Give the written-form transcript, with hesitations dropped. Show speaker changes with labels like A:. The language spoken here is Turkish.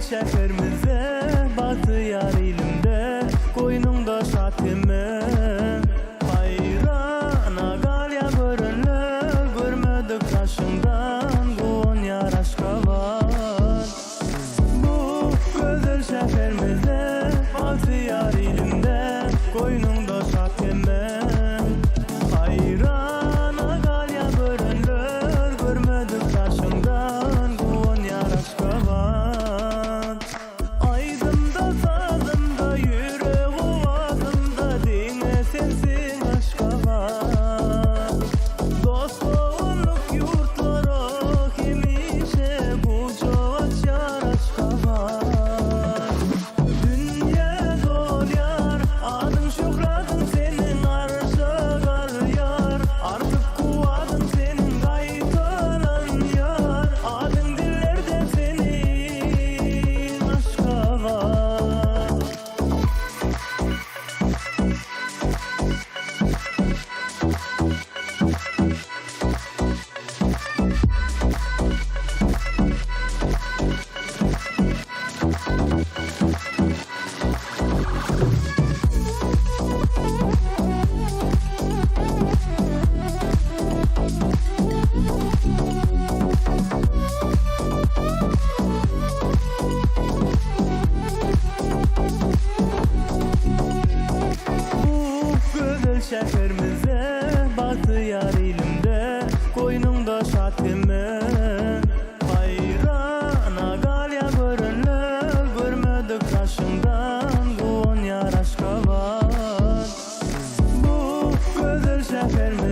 A: şehrimizde bahtiyar ilimde koynungda şatimi hayrana galya görünler görmedik taşından bu on yaraşka var bu güzel şehrimizde bahtiyar ilimde koynungda şatimi hayrana galya görünler görmedik taşından bu on yaraşka var şehrimizde bahtiyar ilimde koynungda şatimi hayrana galya görünler görmedik taşından bu on yaraşka var bu güzel şehrimizde